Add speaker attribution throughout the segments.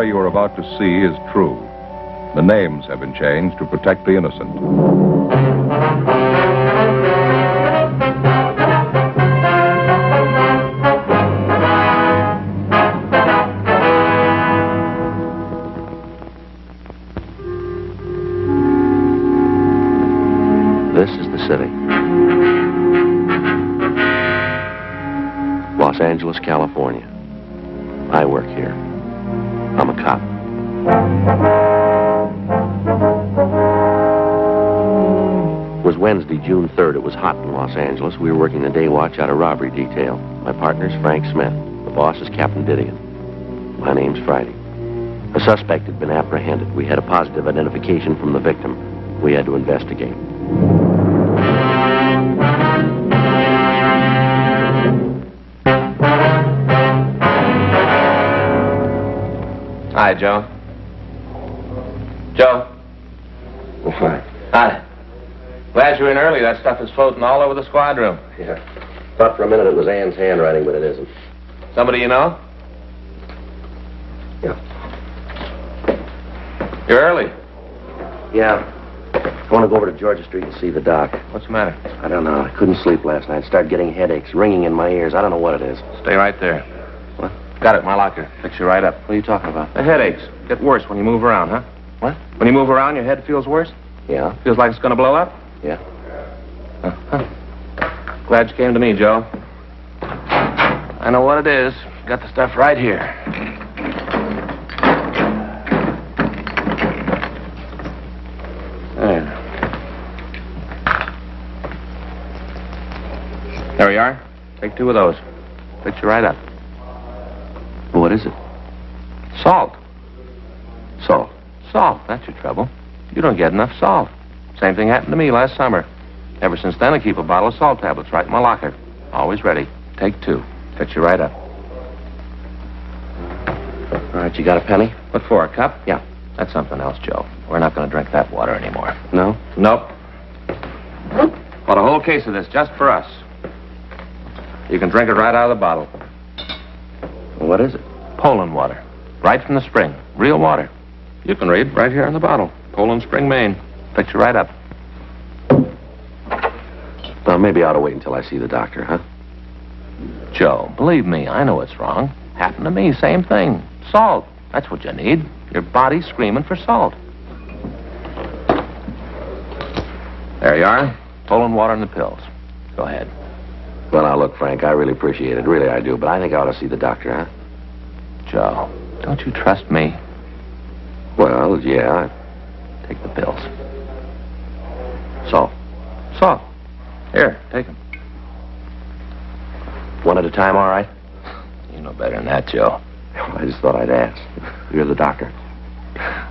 Speaker 1: story you are about to see is true. The names have been changed to protect the innocent.
Speaker 2: This is the city. Los Angeles, California. I work here. I'm a cop. It was Wednesday, June 3rd. It was hot in Los Angeles. We were working the day watch out of robbery detail. My partner's Frank Smith. The boss is Captain Didion. My name's Friday. A suspect had been apprehended. We had a positive identification from the victim. We had to investigate.
Speaker 3: Hi, Joe. Joe.
Speaker 2: Hi.
Speaker 3: Hi. Glad you're in early. That stuff is floating all over the squad room.
Speaker 2: Yeah. Thought for a minute it was Ann's handwriting, but it isn't.
Speaker 3: Somebody you know?
Speaker 2: Yeah.
Speaker 3: You're early.
Speaker 2: Yeah. I want to go over to Georgia Street and see the doc.
Speaker 3: What's the matter?
Speaker 2: I don't know. I couldn't sleep last night. Started getting headaches, ringing in my ears. I don't know what it is.
Speaker 3: Stay right there.
Speaker 2: What?
Speaker 3: Got it in my locker. Fix you right up.
Speaker 2: What are you talking about?
Speaker 3: The headaches get worse when you move around, huh?
Speaker 2: What?
Speaker 3: When you move around, your head feels worse?
Speaker 2: Yeah.
Speaker 3: Feels like it's going to blow up?
Speaker 2: Yeah.
Speaker 3: Glad you came to me, Joe. I know what it is. Got the stuff right here. There we are. Take 2 of those. Fix you right up.
Speaker 2: What is it?
Speaker 3: Salt.
Speaker 2: Salt.
Speaker 3: Salt. That's your trouble. You don't get enough salt. Same thing happened to me last summer. Ever since then, I keep a bottle of salt tablets right in my locker. Always ready. Take 2. Fix you right up.
Speaker 2: All right, you got a penny?
Speaker 3: What for, a cup?
Speaker 2: Yeah.
Speaker 3: That's something else, Joe. We're not going to drink that water anymore.
Speaker 2: No?
Speaker 3: Nope. Bought a whole case of this just for us. You can drink it right out of the bottle.
Speaker 2: Well, what is it?
Speaker 3: Poland water. Right from the spring. Real water. You can read right here in the bottle. Poland Spring, Maine. Fix you right up.
Speaker 2: Well, maybe I ought to wait until I see the doctor, huh?
Speaker 3: Joe, believe me, I know it's wrong. Happened to me, same thing. Salt. That's what you need. Your body's screaming for salt. There you are. Poland water and the pills. Go ahead.
Speaker 2: Well, now, look, Frank, I really appreciate it. Really, I do. But I think I ought to see the doctor, huh?
Speaker 3: Joe, don't you trust me?
Speaker 2: Well, yeah.
Speaker 3: Take the pills.
Speaker 2: Salt.
Speaker 3: Salt. Here, take them.
Speaker 2: One at a time, all right?
Speaker 3: You know better than that, Joe.
Speaker 2: I just thought I'd ask. You're the doctor.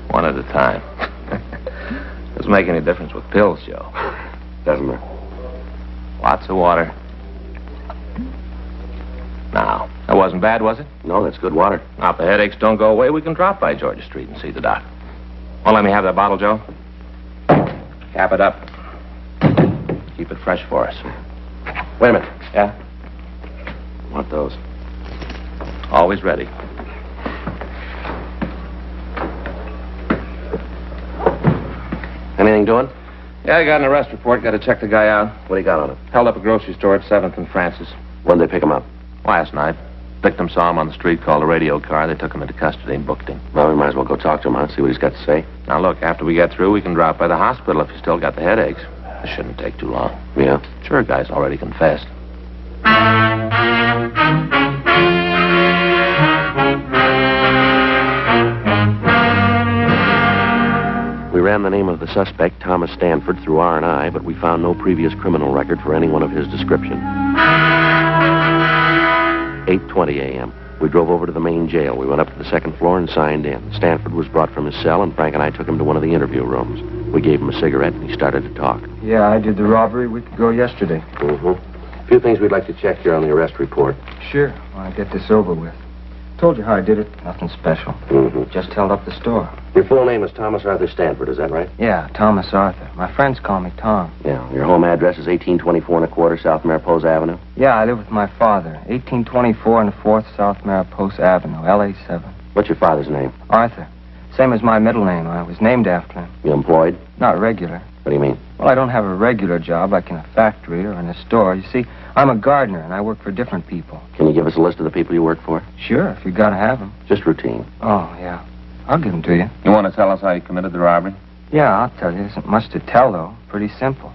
Speaker 3: One at a time. Doesn't make any difference with pills, Joe.
Speaker 2: Doesn't it?
Speaker 3: Lots of water. Now, that wasn't bad, was it?
Speaker 2: No, that's good water.
Speaker 3: Now, if the headaches don't go away, we can drop by Georgia Street and see the doc. Well, let me have that bottle, Joe. Cap it up. Keep it fresh for us.
Speaker 2: Wait a minute.
Speaker 3: Yeah?
Speaker 2: Want those?
Speaker 3: Always ready.
Speaker 2: Anything doing?
Speaker 3: Yeah, I got an arrest report. Got to check the guy out.
Speaker 2: What do you got on it?
Speaker 3: Held up a grocery store at 7th and Francis.
Speaker 2: When'd they pick him up?
Speaker 3: Last night. Victim saw him on the street, called a radio car. They took him into custody and booked him.
Speaker 2: Well, we might as well go talk to him, huh? See what he's got to say.
Speaker 3: Now, look, after we get through, we can drop by the hospital if you still got the headaches. It shouldn't take too long.
Speaker 2: Yeah?
Speaker 3: Sure, guy's already confessed.
Speaker 2: We ran the name of the suspect, Thomas Stanford, through R&I, but we found no previous criminal record for anyone of his description. 8:20 a.m. We drove over to the main jail. We went up to the 2nd floor and signed in. Stanford was brought from his cell, and Frank and I took him to one of the interview rooms. We gave him a cigarette, and he started to talk.
Speaker 4: Yeah, I did the robbery a week ago yesterday.
Speaker 2: A few things we'd like to check here on the arrest report.
Speaker 4: Sure, I'll get this over with. Told you how I did it. Nothing special. Just held up the store.
Speaker 2: Your full name is Thomas Arthur Stanford, is that right?
Speaker 4: Yeah, Thomas Arthur. My friends call me Tom.
Speaker 2: Yeah. Your home address is 1824 1/4 South Mariposa Avenue?
Speaker 4: Yeah, I live with my father. 1824 and 4th South Mariposa Avenue, LA 7.
Speaker 2: What's your father's name?
Speaker 4: Arthur. Same as my middle name. I was named after him.
Speaker 2: You employed?
Speaker 4: Not regular.
Speaker 2: What do you mean?
Speaker 4: Well, I don't have a regular job like in a factory or in a store. You see, I'm a gardener, and I work for different people.
Speaker 2: Can you give us a list of the people you work for?
Speaker 4: Sure, if you gotta have them.
Speaker 2: Just routine.
Speaker 4: Oh, yeah. I'll give them to you.
Speaker 3: You want to tell us how you committed the robbery?
Speaker 4: Yeah, I'll tell you. There isn't much to tell, though. Pretty simple.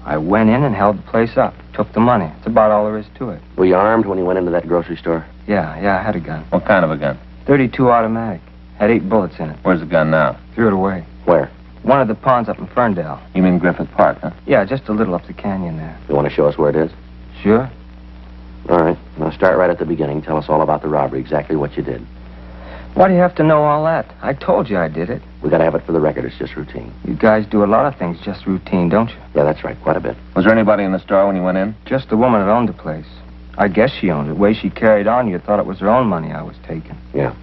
Speaker 4: I went in and held the place up. Took the money. That's about all there is to it.
Speaker 2: Were you armed when you went into that grocery store?
Speaker 4: Yeah, I had a gun.
Speaker 3: What kind of a gun?
Speaker 4: .32 automatic. Had 8 bullets in it.
Speaker 3: Where's the gun now?
Speaker 4: Threw it away.
Speaker 2: Where?
Speaker 4: One of the ponds up in Ferndale.
Speaker 3: You mean Griffith Park, huh?
Speaker 4: Yeah, just a little up the canyon there.
Speaker 2: You want to show us where it is?
Speaker 4: Sure.
Speaker 2: All right. Now start right at the beginning. Tell us all about the robbery, exactly what you did.
Speaker 4: Why do you have to know all that? I told you I did it.
Speaker 2: We got to have it for the record. It's just routine.
Speaker 4: You guys do a lot of things just routine, don't you?
Speaker 2: Yeah, that's right. Quite a bit.
Speaker 3: Was there anybody in the store when you went in?
Speaker 4: Just the woman that owned the place. I guess she owned it. The way she carried on, you thought it was her own money I was taking.
Speaker 2: Yeah.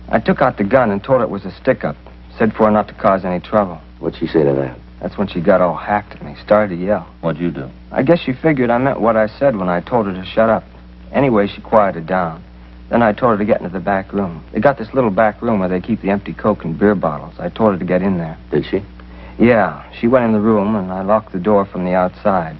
Speaker 4: I took out the gun and told her it was a stick-up. Said for her not to cause any trouble.
Speaker 2: What'd she say to that?
Speaker 4: That's when she got all hacked at me. Started to yell.
Speaker 3: What'd you do?
Speaker 4: I guess she figured I meant what I said when I told her to shut up. Anyway, she quieted down. Then I told her to get into the back room. They got this little back room where they keep the empty Coke and beer bottles. I told her to get in there.
Speaker 2: Did she?
Speaker 4: Yeah, she went in the room, and I locked the door from the outside.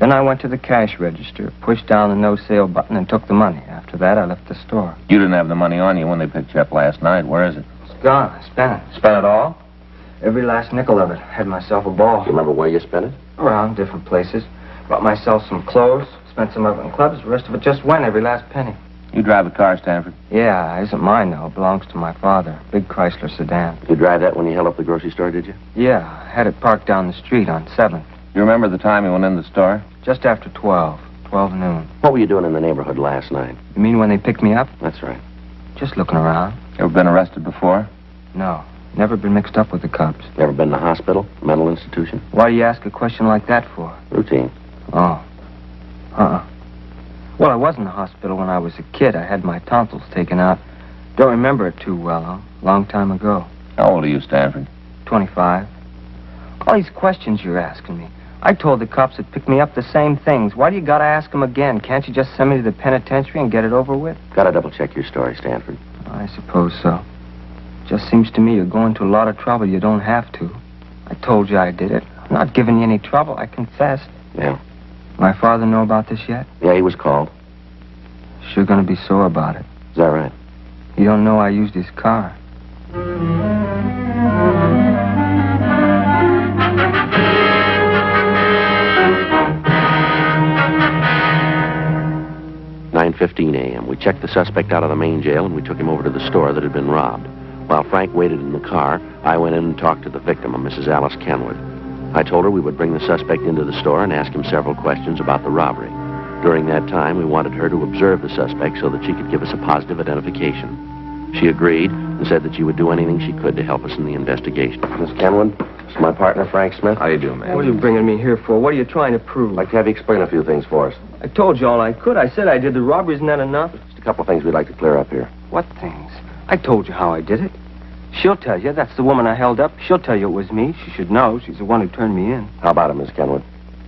Speaker 4: Then I went to the cash register, pushed down the no-sale button, and took the money. After that, I left the store.
Speaker 3: You didn't have the money on you when they picked you up last night. Where is it?
Speaker 4: It's gone. I spent it. Spent it all? Every last nickel of it. Had myself a ball.
Speaker 2: You remember where you spent it?
Speaker 4: Around different places. Bought myself some clothes, spent some of it in clubs. The rest of it just went, every last penny.
Speaker 3: You drive a car, Stanford?
Speaker 4: Yeah, it isn't mine, though. It belongs to my father. Big Chrysler sedan.
Speaker 2: You drive that when you held up the grocery store, did you?
Speaker 4: Yeah, I had it parked down the street on 7th.
Speaker 3: You remember the time you went in the store?
Speaker 4: Just after 12 noon.
Speaker 2: What were you doing in the neighborhood last night?
Speaker 4: You mean when they picked me up?
Speaker 2: That's right.
Speaker 4: Just looking around.
Speaker 3: Ever been arrested before?
Speaker 4: No, never been mixed up with the cops.
Speaker 2: Never been to hospital? Mental institution?
Speaker 4: Why do you ask a question like that for?
Speaker 2: Routine.
Speaker 4: Oh. Well, I was in the hospital when I was a kid. I had my tonsils taken out. Don't remember it too well, though. Long time ago.
Speaker 3: How old are you, Stanford?
Speaker 4: 25. All these questions you're asking me. I told the cops that picked me up the same things. Why do you gotta ask them again? Can't you just send me to the penitentiary and get it over with?
Speaker 2: Gotta double-check your story, Stanford.
Speaker 4: I suppose so. Just seems to me you're going to a lot of trouble you don't have to. I told you I did it. I'm not giving you any trouble. I confessed.
Speaker 2: Yeah.
Speaker 4: My father know about this yet?
Speaker 2: Yeah, he was called.
Speaker 4: Sure gonna be sore about it.
Speaker 2: Is that right?
Speaker 4: You don't know I used his car.
Speaker 2: "9:15 a.m. We checked the suspect out of the main jail, and we took him over to the store that had been robbed. While Frank waited in the car, I went in and talked to the victim, a Mrs. Alice Kenwood. I told her we would bring the suspect into the store and ask him several questions about the robbery. During that time, we wanted her to observe the suspect so that she could give us a positive identification. She agreed and said that she would do anything she could to help us in the investigation. Miss Kenwood, this is my partner, Frank Smith.
Speaker 3: How you do, man?
Speaker 4: What are you bringing me here for? What are you trying to prove?
Speaker 2: I'd like to have you explain a few things for us.
Speaker 4: I told you all I could. I said I did the robbery. Isn't that enough?
Speaker 2: Just a couple of things we'd like to clear up here.
Speaker 4: What things? I told you how I did it. She'll tell you. That's the woman I held up. She'll tell you it was me. She should know. She's the one who turned me in.
Speaker 2: How about it, Miss Kenwood?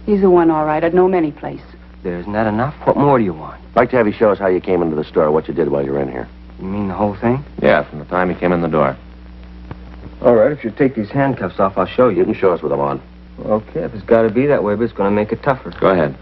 Speaker 5: He's the one, all right. I'd know him any place.
Speaker 4: There, isn't that enough? What more do you want?
Speaker 2: I'd like to have you show us how you came into the store, what you did while you were in here.
Speaker 4: You mean the whole thing?
Speaker 3: Yeah, from the time you came in the door.
Speaker 4: All right, if you take these handcuffs off, I'll show
Speaker 2: You
Speaker 4: you.
Speaker 2: can show us with them on.
Speaker 4: Okay, if it's got to be that way, but it's going to make it tougher.
Speaker 3: Go ahead.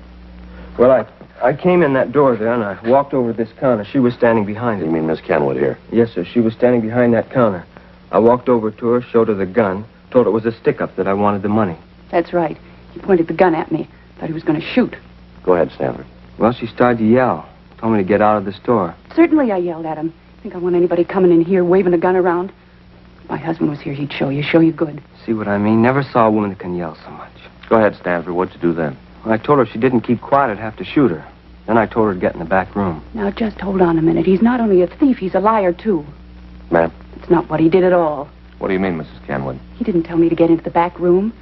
Speaker 4: Well, I came in that door there, and I walked over to this counter. She was standing behind
Speaker 2: You
Speaker 4: it.
Speaker 2: mean Miss Kenwood here?
Speaker 4: Yes, sir. She was standing behind that counter. I walked over to her, showed her the gun, told her it was a stick-up, that I wanted the money.
Speaker 5: That's right. He pointed the gun at me. Thought he was going to shoot.
Speaker 2: Go ahead, Stanford.
Speaker 4: Well, she started to yell. Told me to get out of the store.
Speaker 5: Certainly, I yelled at him. Think I want anybody coming in here waving a gun around? If my husband was here, he'd show you good.
Speaker 4: See what I mean? Never saw a woman that can yell so much.
Speaker 3: Go ahead, Stanford. What'd you do then?
Speaker 4: When I told her if she didn't keep quiet, I'd have to shoot her. Then I told her to get in the back room.
Speaker 5: Now, just hold on a minute. He's not only a thief, he's a liar, too.
Speaker 2: Ma'am?
Speaker 5: It's not what he did at all.
Speaker 3: What do you mean, Mrs. Kenwood?
Speaker 5: He didn't tell me to get into the back room.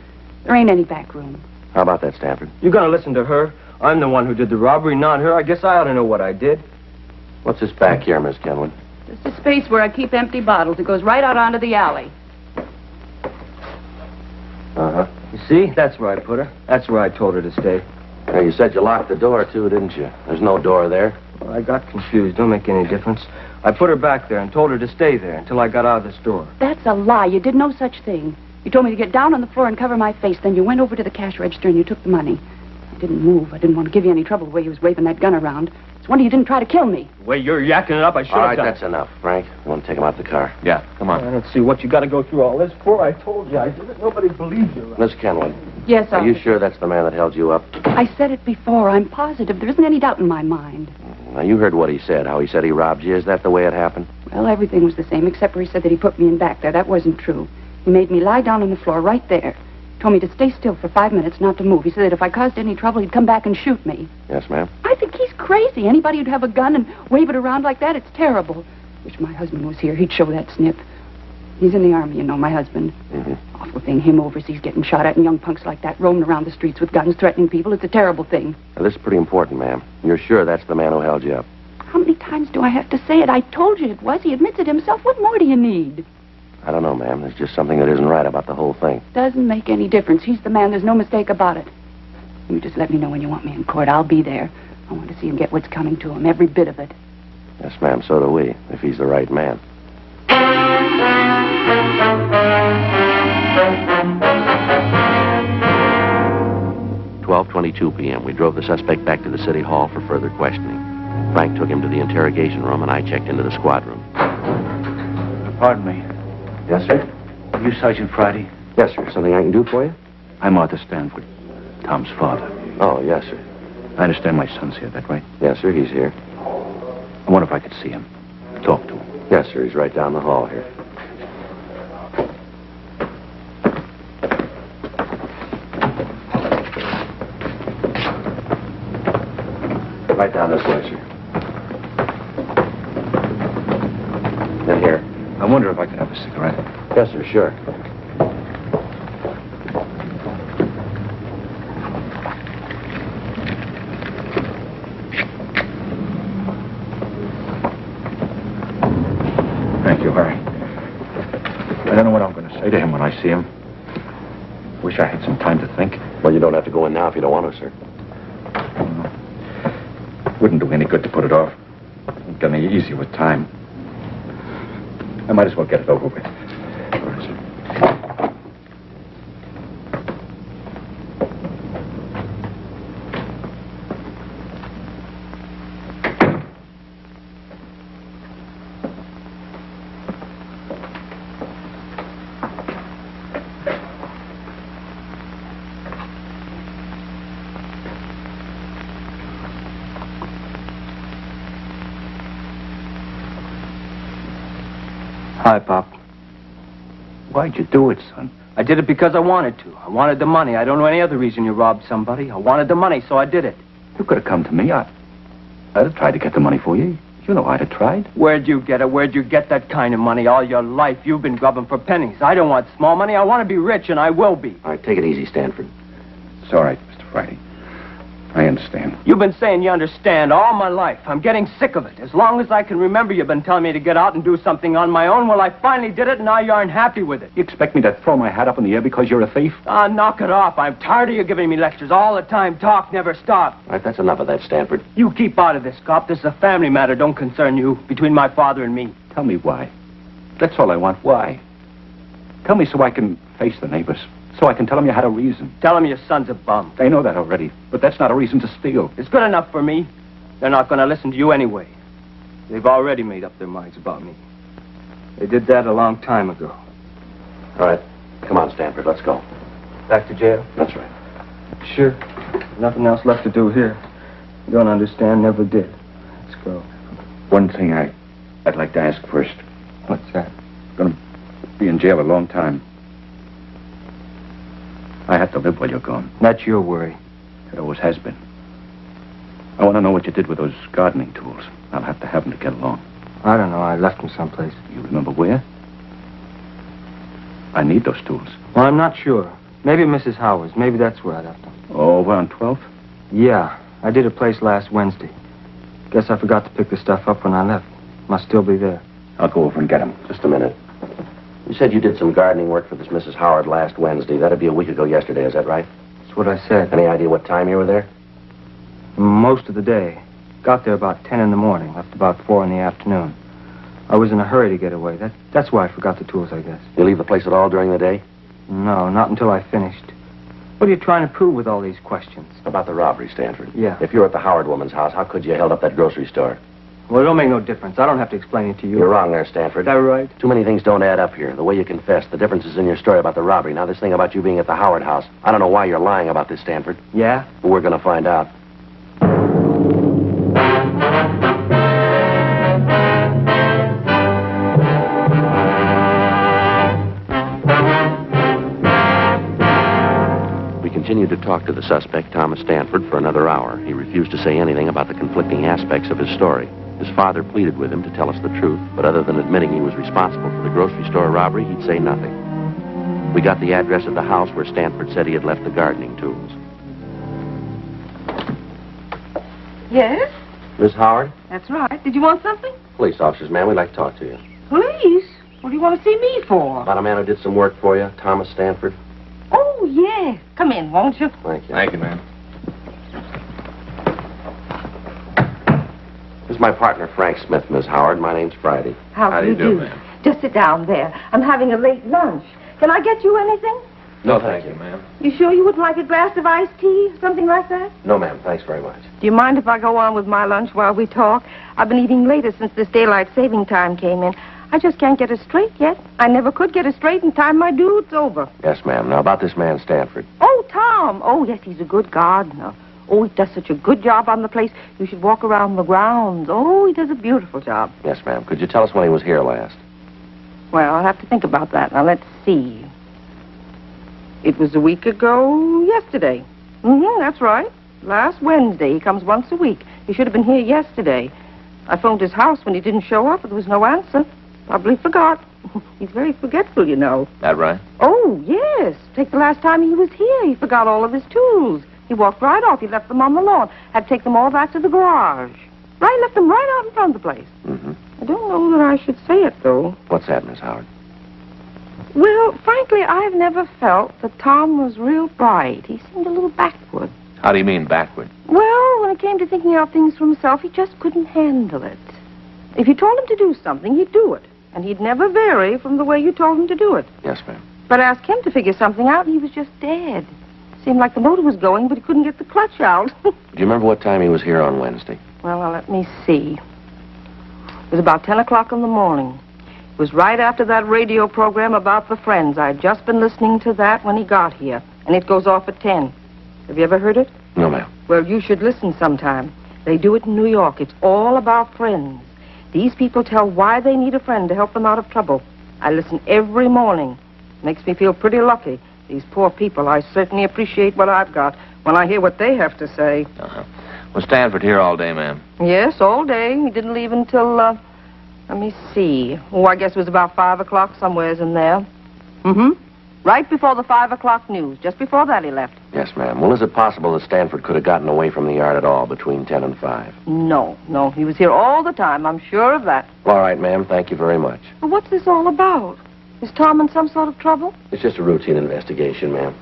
Speaker 5: There ain't any back room.
Speaker 2: How about that, Stanford?
Speaker 4: You gonna listen to her? I'm the one who did the robbery, not her. I guess I ought to know what I did.
Speaker 2: What's this back here, Miss Kenwood?
Speaker 5: Just a space where I keep empty bottles. It goes right out onto the alley.
Speaker 2: Uh-huh.
Speaker 4: You see? That's where I put her. That's where I told her to stay.
Speaker 2: Now, you said you locked the door, too, didn't you? There's no door there.
Speaker 4: Well, I got confused. Don't make any difference. I put her back there and told her to stay there until I got out of the store.
Speaker 5: That's a lie. You did no such thing. You told me to get down on the floor and cover my face. Then you went over to the cash register and you took the money. I didn't move. I didn't want to give you any trouble the way you was waving that gun around. It's a wonder you didn't try to kill me.
Speaker 4: The way you're yakking it up, I should
Speaker 2: All
Speaker 4: have
Speaker 2: right,
Speaker 4: done.
Speaker 2: that's enough. Frank, you want to take him out the car?
Speaker 3: Yeah, come on.
Speaker 4: I don't see what you got to go through all this for. I told you I did it. Nobody believes you.
Speaker 2: Miss Kenway,
Speaker 5: Yes,
Speaker 2: are you sure that's the man that held you up?
Speaker 5: I said it before. I'm positive. There isn't any doubt in my mind.
Speaker 2: Now, you heard what he said, how he said he robbed you. Is that the way it happened?
Speaker 5: Well, everything was the same, except where he said that he put me in back there. That wasn't true. He made me lie down on the floor right there. Told me to stay still for 5 minutes, not to move. He said that if I caused any trouble, he'd come back and shoot me.
Speaker 2: Yes, ma'am.
Speaker 5: I think he's crazy. Anybody who'd have a gun and wave it around like that, it's terrible. Wish my husband was here. He'd show that snip. He's in the army, you know, my husband.
Speaker 2: Mm-hmm.
Speaker 5: Awful thing. Him overseas getting shot at and young punks like that roaming around the streets with guns threatening people. It's a terrible thing.
Speaker 2: Now, this is pretty important, ma'am. You're sure that's the man who held you up?
Speaker 5: How many times do I have to say it? I told you it was. He admits it himself. What more do you need?
Speaker 2: I don't know, ma'am. There's just something that isn't right about the whole thing.
Speaker 5: Doesn't make any difference. He's the man. There's no mistake about it. You just let me know when you want me in court. I'll be there. I want to see him get what's coming to him, every bit of it.
Speaker 2: Yes, ma'am, so do we, if he's the right man. 12:22 p.m. We drove the suspect back to the city hall for further questioning. Frank took him to the interrogation room, and I checked into the squad room.
Speaker 6: Pardon me.
Speaker 2: Yes, sir?
Speaker 6: Are you Sergeant Friday?
Speaker 2: Yes, sir. Something I can do for you?
Speaker 6: I'm Arthur Stanford, Tom's father.
Speaker 2: Oh, yes, sir.
Speaker 6: I understand my son's here, that right?
Speaker 2: Yes, sir, he's here.
Speaker 6: I wonder if I could see him. Talk to him.
Speaker 2: Yes, sir, he's right down the hall here. Right down this way, sir. In here.
Speaker 6: I wonder if I could have a cigarette.
Speaker 2: Yes, sir, sure.
Speaker 6: Thank you, Harry. I don't know what I'm going to say to him when I see him. Wish I had some time to think.
Speaker 2: Well, you don't have to go in now if you don't want to, sir.
Speaker 6: Wouldn't do any good to put it off. Won't get any easier with time. I might as well get it over with. All right, sir.
Speaker 4: Hi, Pop.
Speaker 6: Why'd you do it, son?
Speaker 4: I did it because I wanted to. I wanted the money. I don't know any other reason you robbed somebody. I wanted the money, so I did it.
Speaker 6: You could have come to me. I'd have tried to get the money for you. You know I'd have tried.
Speaker 4: Where'd you get it? Where'd you get that kind of money? All your life, you've been grubbing for pennies. I don't want small money. I want to be rich, and I will be.
Speaker 2: All right, take it easy, Stanford.
Speaker 6: It's all right, Mr. Friday. I understand.
Speaker 4: You've been saying you understand all my life. I'm getting sick of it. As long as I can remember, you've been telling me to get out and do something on my own. Well, I finally did it, and now you aren't happy with it.
Speaker 6: You expect me to throw my hat up in the air because you're a thief?
Speaker 4: Ah, knock it off. I'm tired of you giving me lectures all the time. Talk never stop.
Speaker 2: All right, that's enough of that, Stanford.
Speaker 4: You keep out of this, cop. This is a family matter. Don't concern you. Between my father and me.
Speaker 6: Tell me why. That's all I want. Why? Tell me so I can face the neighbors. So I can tell them you had a reason.
Speaker 4: Tell him your son's a bum.
Speaker 6: They know that already, but that's not a reason to steal.
Speaker 4: It's good enough for me. They're not going to listen to you anyway. They've already made up their minds about me. They did that a long time ago.
Speaker 2: All right, come on, Stanford, let's go.
Speaker 4: Back to jail?
Speaker 2: That's right.
Speaker 4: Sure. Nothing else left to do here. You don't understand, never did. Let's go.
Speaker 6: One thing I'd like to ask first.
Speaker 4: What's that?
Speaker 6: Gonna be in jail a long time. I have to live while you're gone.
Speaker 4: That's your worry.
Speaker 6: It always has been. I want to know what you did with those gardening tools. I'll have to have them to get along.
Speaker 4: I don't know. I left them someplace.
Speaker 6: You remember where? I need those tools.
Speaker 4: Well, I'm not sure. Maybe Mrs. Howard's. Maybe that's where I left them.
Speaker 6: Oh, over on 12th?
Speaker 4: Yeah. I did a place last Wednesday. Guess I forgot to pick the stuff up when I left. Must still be there.
Speaker 6: I'll go over and get them.
Speaker 2: Just a minute. You said you did some gardening work for this Mrs. Howard last Wednesday. That'd be a week ago yesterday, is that right?
Speaker 4: That's what I said.
Speaker 2: Any idea what time you were there?
Speaker 4: Most of the day. Got there about 10 in the morning, left about 4 in the afternoon. I was in a hurry to get away. That's why I forgot the tools, I guess.
Speaker 2: You leave the place at all during the day?
Speaker 4: No, not until I finished. What are you trying to prove with all these questions?
Speaker 2: About the robbery, Stanford.
Speaker 4: Yeah.
Speaker 2: If you were at the Howard woman's house, how could you have held up that grocery store?
Speaker 4: Well, it don't make no difference. I don't have to explain it to you.
Speaker 2: You're wrong there, Stanford.
Speaker 4: Is that right?
Speaker 2: Too many things don't add up here. The way you confessed, the differences in your story about the robbery. Now, this thing about you being at the Howard house. I don't know why you're lying about this, Stanford.
Speaker 4: Yeah?
Speaker 2: But we're going to find out. We continued to talk to the suspect, Thomas Stanford, for another hour. He refused to say anything about the conflicting aspects of his story. His father pleaded with him to tell us the truth, but other than admitting he was responsible for the grocery store robbery, he'd say nothing. We got the address of the house where Stanford said he had left the gardening tools.
Speaker 7: Yes?
Speaker 2: Miss Howard?
Speaker 7: That's right. Did you want something?
Speaker 2: Police officers, ma'am. We'd like to talk to you.
Speaker 7: Police? What do you want to see me for?
Speaker 2: About a man who did some work for you, Thomas Stanford.
Speaker 7: Oh, yes. Come in, won't you?
Speaker 2: Thank you.
Speaker 3: Thank you, ma'am.
Speaker 2: This is my partner, Frank Smith, Miss Howard. My name's Friday.
Speaker 7: How do you do?
Speaker 3: ma'am?
Speaker 7: Just sit down there. I'm having a late lunch. Can I get you anything?
Speaker 2: No, thank you, ma'am.
Speaker 7: You sure you wouldn't like a glass of iced tea? Something like that?
Speaker 2: No, ma'am. Thanks very much.
Speaker 7: Do you mind if I go on with my lunch while we talk? I've been eating later since this daylight saving time came in. I just can't get it straight yet. I never could get it straight in time my dude's over.
Speaker 2: Yes, ma'am. Now, about this man, Stanford.
Speaker 7: Oh, Tom. Oh, yes, he's a good gardener. Oh, he does such a good job on the place. You should walk around the grounds. Oh, he does a beautiful job.
Speaker 2: Yes, ma'am. Could you tell us when he was here last?
Speaker 7: Well, I'll have to think about that. Now, let's see. It was a week ago yesterday. That's right. Last Wednesday. He comes once a week. He should have been here yesterday. I phoned his house when he didn't show up, but there was no answer. Probably forgot. He's very forgetful, you know.
Speaker 3: That right?
Speaker 7: Oh, yes. Take the last time he was here. He forgot all of his tools. He walked right off. He left them on the lawn. Had to take them all back to the garage. Right, left them right out in front of the place.
Speaker 2: Mm-hmm.
Speaker 7: I don't know that I should say it, though.
Speaker 2: What's that, Miss Howard?
Speaker 7: Well, frankly, I've never felt that Tom was real bright. He seemed a little backward.
Speaker 3: How do you mean backward?
Speaker 7: Well, when it came to thinking out things for himself, he just couldn't handle it. If you told him to do something, he'd do it. And he'd never vary from the way you told him to do it.
Speaker 2: Yes, ma'am.
Speaker 7: But ask him to figure something out, and he was just dead. Seemed like the motor was going, but he couldn't get the clutch out.
Speaker 2: Do you remember what time he was here on Wednesday?
Speaker 7: Well, now, let me see. It was about 10 o'clock in the morning. It was right after that radio program about the Friends. I'd just been listening to that when he got here. And it goes off at 10. Have you ever heard it?
Speaker 2: No, ma'am.
Speaker 7: Well, you should listen sometime. They do it in New York. It's all about friends. These people tell why they need a friend to help them out of trouble. I listen every morning. Makes me feel pretty lucky. These poor people, I certainly appreciate what I've got when I hear what they have to say.
Speaker 3: Uh-huh. Was Stanford here all day, ma'am?
Speaker 7: Yes, all day. He didn't leave until, let me see. Oh, I guess it was about 5 o'clock, somewheres in there. Right before the 5 o'clock news. Just before that he left.
Speaker 2: Yes, ma'am. Well, is it possible that Stanford could have gotten away from the yard at all between 10 and 5?
Speaker 7: No. He was here all the time. I'm sure of that.
Speaker 2: All right, ma'am. Thank you very much.
Speaker 7: But what's this all about? Is Tom in some sort of trouble?
Speaker 2: It's just a routine investigation, ma'am.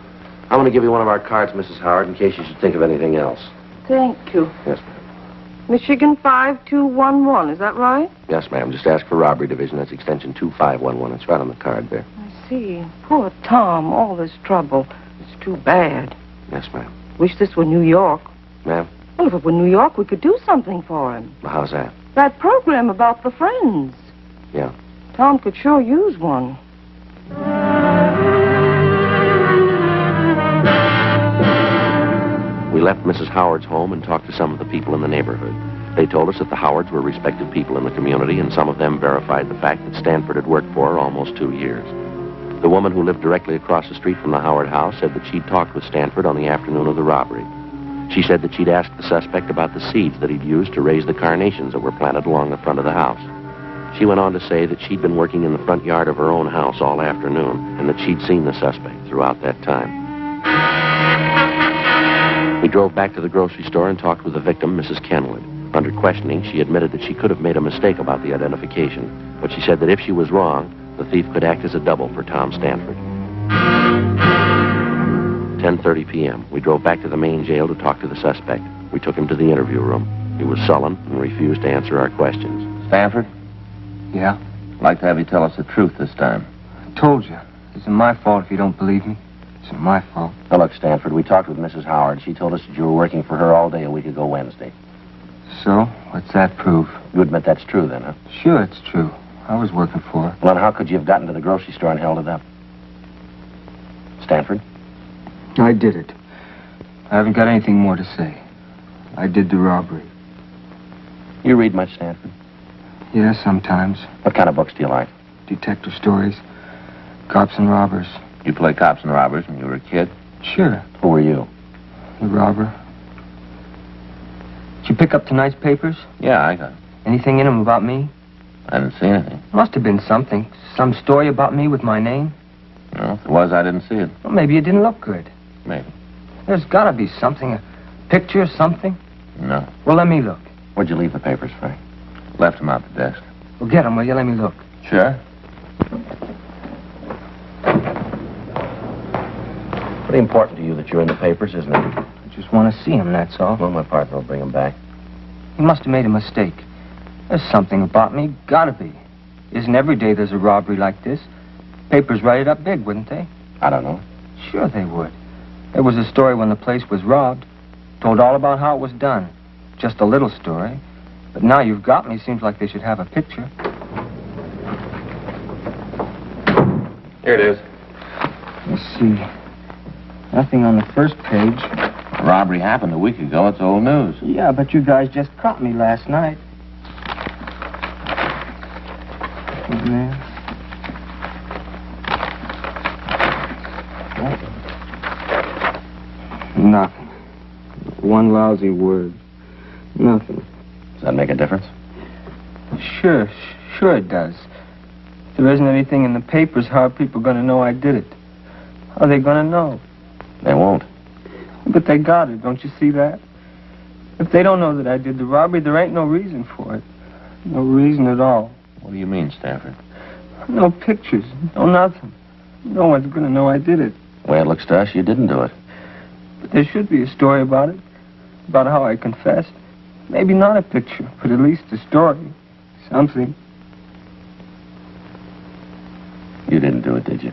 Speaker 2: I'm going to give you one of our cards, Mrs. Howard, in case you should think of anything else.
Speaker 7: Thank you.
Speaker 2: Yes, ma'am.
Speaker 7: Michigan 5211, is that right?
Speaker 2: Yes, ma'am. Just ask for Robbery Division. That's extension 2511. It's right on the card there.
Speaker 7: I see. Poor Tom, all this trouble. It's too bad.
Speaker 2: Yes, ma'am.
Speaker 7: Wish this were New York.
Speaker 2: Ma'am?
Speaker 7: Well, if it were New York, we could do something for him.
Speaker 2: Well, how's that?
Speaker 7: That program about the Friends.
Speaker 2: Yeah.
Speaker 7: Tom could sure use one.
Speaker 2: We left Mrs. Howard's home and talked to some of the people in the neighborhood. They told us that the Howards were respected people in the community, and some of them verified the fact that Stanford had worked for her almost 2 years. The woman who lived directly across the street from the Howard house said that she'd talked with Stanford on the afternoon of the robbery. She said that she'd asked the suspect about the seeds that he'd used to raise the carnations that were planted along the front of the house. She went on to say that she'd been working in the front yard of her own house all afternoon, and that she'd seen the suspect throughout that time. We drove back to the grocery store and talked with the victim, Mrs. Kenwood. Under questioning, she admitted that she could have made a mistake about the identification, but she said that if she was wrong, the thief could act as a double for Tom Stanford. 10:30 p.m. We drove back to the main jail to talk to the suspect. We took him to the interview room. He was sullen and refused to answer our questions.
Speaker 3: Stanford,
Speaker 4: Yeah?
Speaker 3: I'd like to have you tell us the truth this time.
Speaker 4: I told you. It isn't my fault if you don't believe me. It isn't my fault.
Speaker 2: Now, look, Stanford, we talked with Mrs. Howard. She told us that you were working for her all day a week ago Wednesday.
Speaker 4: So? What's that prove?
Speaker 2: You admit that's true, then, huh?
Speaker 4: Sure, it's true. I was working for her.
Speaker 2: Well, then how could you have gotten to the grocery store and held it up? Stanford?
Speaker 4: I did it. I haven't got anything more to say. I did the robbery.
Speaker 2: You read much, Stanford?
Speaker 4: Yeah, sometimes.
Speaker 2: What kind of books do you like?
Speaker 4: Detective stories. Cops and robbers.
Speaker 3: You played cops and robbers when you were a kid?
Speaker 4: Sure.
Speaker 2: Who were you?
Speaker 4: The robber. Did you pick up tonight's papers?
Speaker 3: Yeah, I got it.
Speaker 4: Anything in them about me?
Speaker 3: I didn't see anything.
Speaker 4: Must have been something. Some story about me with my name.
Speaker 3: No, if it was, I didn't see it.
Speaker 4: Well, maybe it didn't look good.
Speaker 3: Maybe.
Speaker 4: There's got to be something. A picture or something.
Speaker 3: No.
Speaker 4: Well, let me look.
Speaker 2: Where'd you leave the papers, Frank?
Speaker 3: Left them out the desk.
Speaker 4: Well, get them, will you? Let me look.
Speaker 3: Sure.
Speaker 2: Pretty important to you that you're in the papers, isn't it?
Speaker 4: I just want to see him, that's all.
Speaker 2: Well, my partner will bring them back.
Speaker 4: He must have made a mistake. There's something about me. Gotta be. Isn't every day there's a robbery like this? Papers write it up big, wouldn't they?
Speaker 2: I don't know.
Speaker 4: Sure they would. There was a story when the place was robbed. Told all about how it was done. Just a little story. But now you've got me, seems like they should have a picture.
Speaker 3: Here it is.
Speaker 4: Let's see. Nothing on the first page.
Speaker 3: The robbery happened a week ago. It's old news.
Speaker 4: Yeah, but you guys just caught me last night. Man. Nothing. One lousy word. Nothing.
Speaker 2: Does that make a difference?
Speaker 4: Sure it does. If there isn't anything in the papers, how are people going to know I did it? How are they going to know?
Speaker 2: They won't.
Speaker 4: But they got it, don't you see that? If they don't know that I did the robbery, there ain't no reason for it. No reason at all.
Speaker 3: What do you mean, Stanford?
Speaker 4: No pictures, no nothing. No one's going to know I did it.
Speaker 2: The way it looks to us, you didn't do it.
Speaker 4: But there should be a story about it. About how I confessed. Maybe not a picture, but at least a story. Something.
Speaker 2: You didn't do it, did you?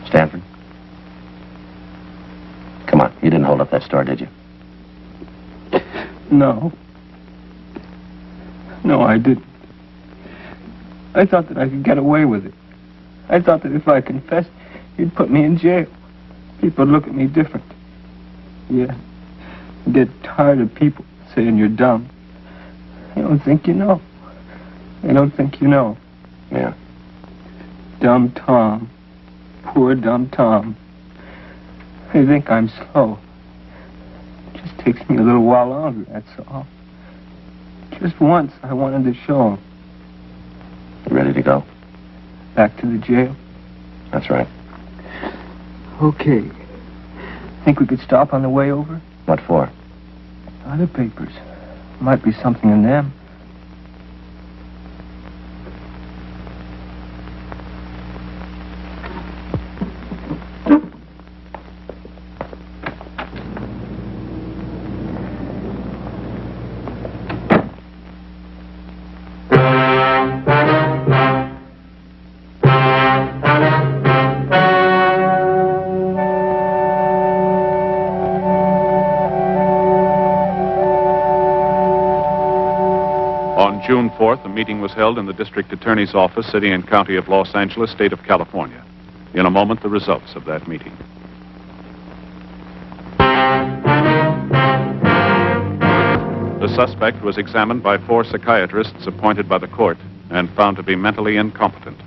Speaker 2: Stanford? Come on, you didn't hold up that store, did you?
Speaker 4: No. No, I didn't. I thought that I could get away with it. I thought that if I confessed, you'd put me in jail. People would look at me different. Yeah. I get tired of people saying you're dumb. They don't think you know. They don't think you know.
Speaker 2: Yeah.
Speaker 4: Dumb Tom. Poor dumb Tom. They think I'm slow. It just takes me a little while longer, that's all. Just once, I wanted to show them.
Speaker 2: You ready to go?
Speaker 4: Back to the jail?
Speaker 2: That's right.
Speaker 4: Okay. Think we could stop on the way over?
Speaker 2: What for?
Speaker 4: Other papers. Might be something in them.
Speaker 8: On June 4th, a meeting was held in the District Attorney's Office, City and County of Los Angeles, State of California. In a moment, the results of that meeting. The suspect was examined by 4 psychiatrists appointed by the court and found to be mentally incompetent.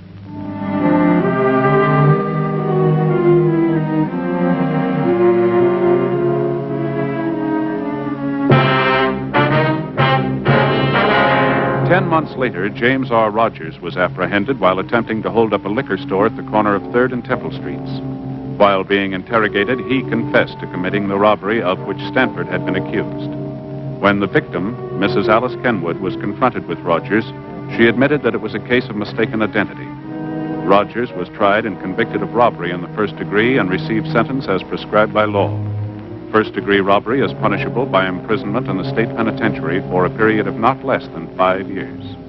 Speaker 8: Months later, James R. Rogers was apprehended while attempting to hold up a liquor store at the corner of 3rd and Temple Streets. While being interrogated, he confessed to committing the robbery of which Stanford had been accused. When the victim, Mrs. Alice Kenwood, was confronted with Rogers, she admitted that it was a case of mistaken identity. Rogers was tried and convicted of robbery in the 1st degree and received sentence as prescribed by law. First-degree robbery is punishable by imprisonment in the state penitentiary for a period of not less than 5 years.